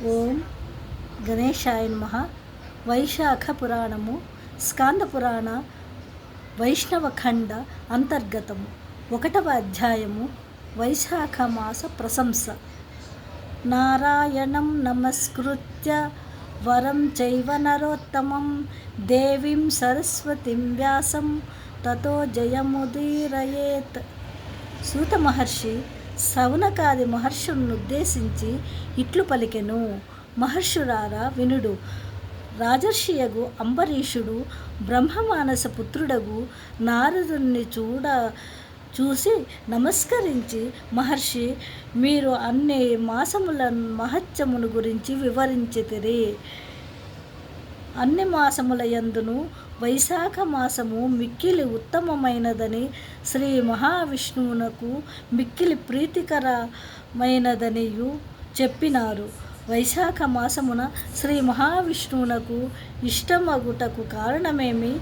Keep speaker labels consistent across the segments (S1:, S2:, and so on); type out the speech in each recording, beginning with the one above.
S1: ఓం గణేశాయ నమః. వైశాఖ పురాణము స్కాంద పురాణ వైష్ణవఖండ అంతర్గతము 1వ అధ్యాయము వైశాఖ మాస ప్రశంస. నారాయణం నమస్కృత్య వరం చైవ నరోత్తమం దేవీం సరస్వతిం వ్యాసం తతో జయముదీరయేత్. సూత మహర్షి సౌనకాది మహర్షులను ఉద్దేశించి ఇట్లు పలికెను. మహర్షులారా వినుడు. రాజర్షియగు అంబరీషుడు బ్రహ్మమానస పుత్రుడగు నారదుని చూసి నమస్కరించి, మహర్షి, మీరు అన్ని మాసముల మహత్యమును గురించి వివరించితిరి. అన్ని మాసముల యందును వైశాఖ మాసము మిక్కిలి ఉత్తమమైనదని, శ్రీ మహావిష్ణువునకు మిక్కిలి ప్రీతికరమైనదనియు చెప్పినారు. వైశాఖ మాసమున శ్రీ మహావిష్ణువునకు ఇష్టమగుటకు కారణమేమి?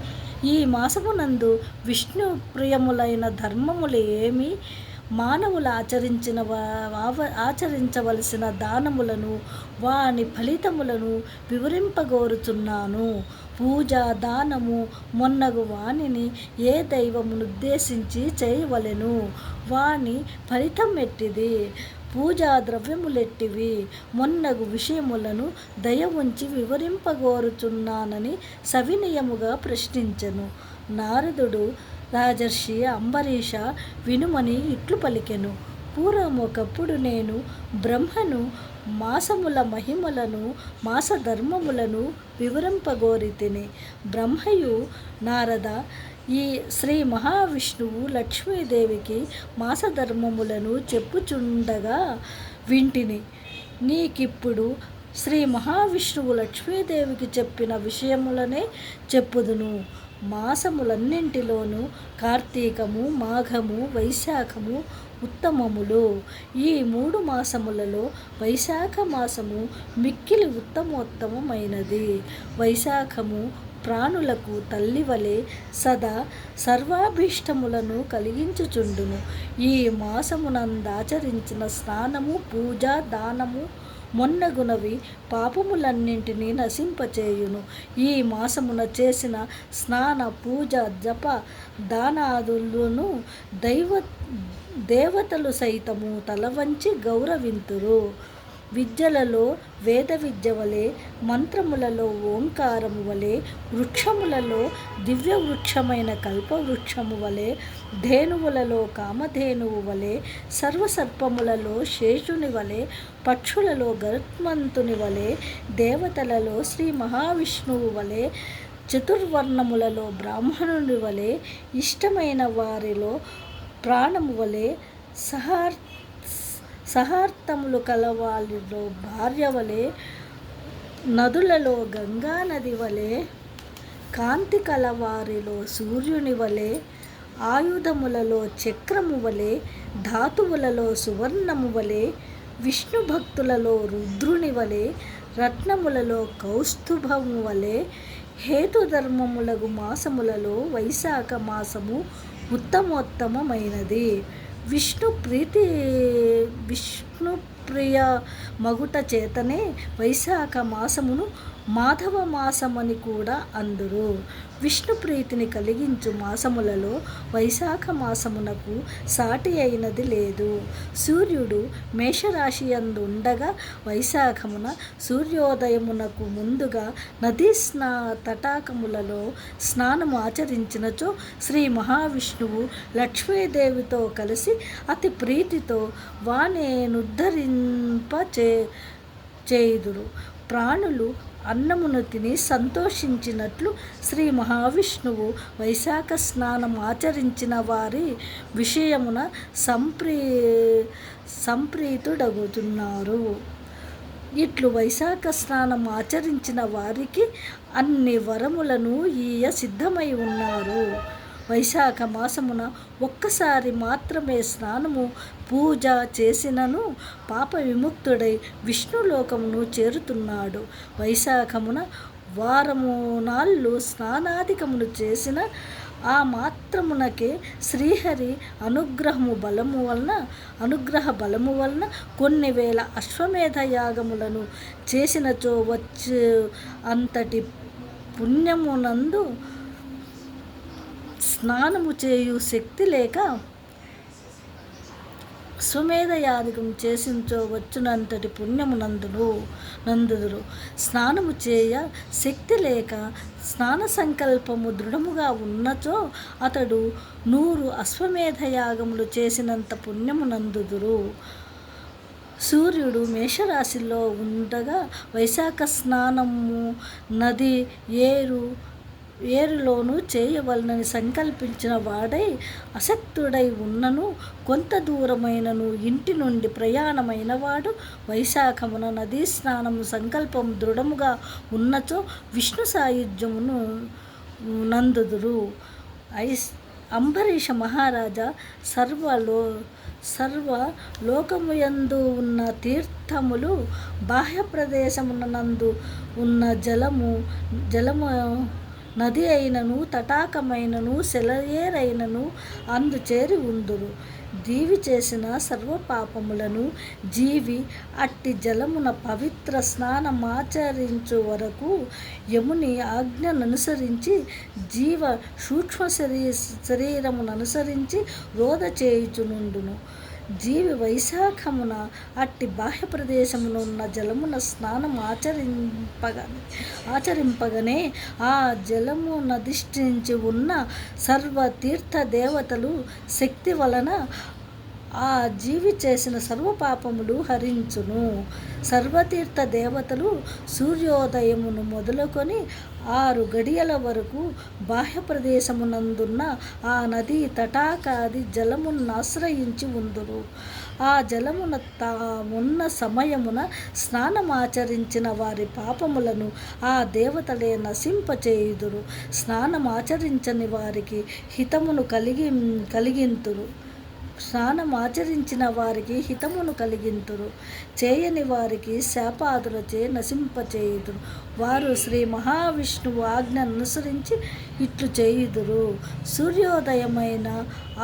S1: ఈ మాసమునందు విష్ణు ప్రియములైన ధర్మములు ఏమి? మానవులు ఆచరించవలసిన దానములను, వాని ఫలితములను వివరింపగోరుచున్నాను. పూజ, దానము మొన్నగు వానిని ఏ దైవమునుద్దేశించి చేయవలెను? వాని ఫలితం ఎట్టిది? పూజా ద్రవ్యములెట్టివి? మొన్నగు విషయములను దయ ఉంచి వివరింపగోరుచున్నానని సవినయముగా ప్రశ్నించెను. నారదుడు, రాజర్షి అంబరీష వినుమని ఇట్లు పలికెను. పూర్వమొకప్పుడు నేను బ్రహ్మను మాసముల మహిమలను, మాసధర్మములను వివరింపగోరితిని. బ్రహ్మయు, నారద, ఈ శ్రీ మహావిష్ణువు లక్ష్మీదేవికి మాసధర్మములను చెప్పుచుండగా వింటిని. నీకిప్పుడు శ్రీ మహావిష్ణువు లక్ష్మీదేవికి చెప్పిన విషయములనే చెప్పుదును. మాసములన్నింటిలోనూ కార్తీకము, మాఘము, వైశాఖము ఉత్తమములు. ఈ 3 మాసములలో వైశాఖ మాసము మిక్కిలి ఉత్తమోత్తమైనది. వైశాఖము ప్రాణులకు తల్లివలె సదా సర్వాభీష్టములను కలిగించుచుండును. ఈ మాసమునందాచరించిన స్నానము, పూజ, దానము మొన్నగునవి పాపములన్నింటినీ నశింపచేయును. ఈ మాసమున చేసిన స్నాన, పూజ, జప, దానాదులను దేవతలు సైతము తలవంచి గౌరవింతురు. విద్యలలో వేద విద్య వలె, మంత్రములలో ఓంకారము వలె, వృక్షములలో దివ్య వృక్షమైన కల్పవృక్షము వలె, ధేనువులలో కామధేనువు వలె, సర్వసర్పములలో శేషుని వలె, పక్షులలో గరుత్మంతుని వలె, దేవతలలో శ్రీ మహావిష్ణువు వలె, చతుర్వర్ణములలో బ్రాహ్మణుని వలె, ఇష్టమైన వారిలో ప్రాణము వలె, సహార్థములు కలవారిలో భార్య వలె, నదులలో గంగానది వలె, కాంతి కలవారిలో సూర్యుని వలె, ఆయుధములలో చక్రము వలె, ధాతువులలో సువర్ణము వలె, విష్ణు భక్తులలో రుద్రుని వలె, రత్నములలో కౌస్తుభము వలె, హేతుధర్మములగు మాసములలో వైశాఖ మాసము ఉత్తమోత్తమైనది. విష్ణుప్రియ మగుట చేతనే వైశాఖ మాసమును మాధవ మాసమని కూడా అందురు. విష్ణు ప్రీతిని కలిగించు మాసములలో వైశాఖ మాసమునకు సాటి అయినది లేదు. సూర్యుడు మేషరాశి యందు ఉండగా వైశాఖమున సూర్యోదయమునకు ముందుగా నదీ తటాకములలో స్నానము ఆచరించినచో శ్రీ మహావిష్ణువు లక్ష్మీదేవితో కలిసి అతి ప్రీతితో చేయుదురు. ప్రాణులు అన్నమును తిని సంతోషించినట్లు శ్రీ మహావిష్ణువు వైశాఖ స్నానం ఆచరించిన వారి విషయమున సంప్రీతుడగుతున్నారు. ఇట్లు వైశాఖ స్నానం ఆచరించిన వారికి అన్ని వరములను ఈయ సిద్ధమై ఉన్నారు. వైశాఖ మాసమున ఒక్కసారి మాత్రమే స్నానము, పూజ చేసినను పాప విముక్తుడై విష్ణులోకమును చేరుతున్నాడు. వైశాఖమున వారము నాళ్ళు స్నానాధికమును చేసిన ఆ మాత్రమునకే శ్రీహరి అనుగ్రహ బలము వలన కొన్ని వేల అశ్వమేధ యాగములను చేసినచో వచ్చు అంతటి పుణ్యమునందు స్నానము చేయు శక్తి లేక అశ్వమేధ యాగం చేసించో వచ్చునంతటి పుణ్యము నందుదురు. స్నానము చేయ శక్తి లేక స్నాన సంకల్పము దృఢముగా ఉన్నచో అతడు 100 అశ్వమేధ యాగములు చేసినంత పుణ్యము నందుదురు. సూర్యుడు మేషరాశిలో ఉండగా వైశాఖ స్నానము నది ఏరులోనూ చేయవలనని సంకల్పించిన వాడై అశక్తుడై ఉన్నను కొంత దూరమైనను ఇంటి నుండి ప్రయాణమైన వాడు వైశాఖమున నదీ స్నానము సంకల్పం దృఢముగా ఉన్నచో విష్ణు సాయుధ్యమును నందుదురు. అంబరీష మహారాజా సర్వలోకముయందు ఉన్న తీర్థములు బాహ్య ప్రదేశమునందు ఉన్న జలము నది అయినను తటాకమైనను సెలయేరైనను అందు చేరి ఉందురు. దీవి చేసిన సర్వపాపములను జీవి అట్టి జలమున పవిత్ర స్నానమాచరించు వరకు యముని ఆజ్ఞననుసరించి జీవ సూక్ష్మ శరీరముననుసరించి రోధ చేయుచునుండును. జీవి వైశాఖమున అట్టి బాహ్య ప్రదేశమునున్న జలమున స్నానం ఆచరింపగనే ఆ జలమునధిష్ఠించి ఉన్న సర్వతీర్థ దేవతలు శక్తి వలన ఆ జీవి చేసిన సర్వపాపములు హరించును. సర్వతీర్థ దేవతలు సూర్యోదయమును మొదలుకొని 6 గడియల వరకు బాహ్య ప్రదేశమునందున్న ఆ నదీ తటాకాది జలమునాశ్రయించి ఉందురు. ఆ జలమున తామున్న సమయమున స్నానమాచరించిన వారి పాపములను ఆ దేవతలే నశింపచేయుదురు. స్నానమాచరించని వారికి హితమును కలిగింతురు. చేయని వారికి శాపాదులచే నశింపచేయుదురు. వారు శ్రీ మహావిష్ణువు ఆజ్ఞ అనుసరించి ఇట్లు చేయుదురు. సూర్యోదయమైన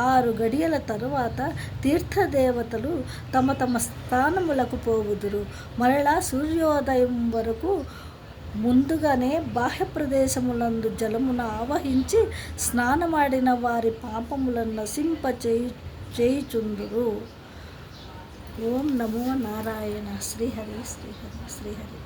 S1: 6 గడియల తరువాత తీర్థదేవతలు తమ తమ స్థానములకు పోవుదురు. మరలా సూర్యోదయం వరకు ముందుగానే బాహ్య ప్రదేశములందు జలమును ఆవహించి స్నానమాడిన వారి పాపములను నశింపచేయుచుందురు. ఓం నమో నారాయణ. శ్రీహరి శ్రీహరి శ్రీహరి.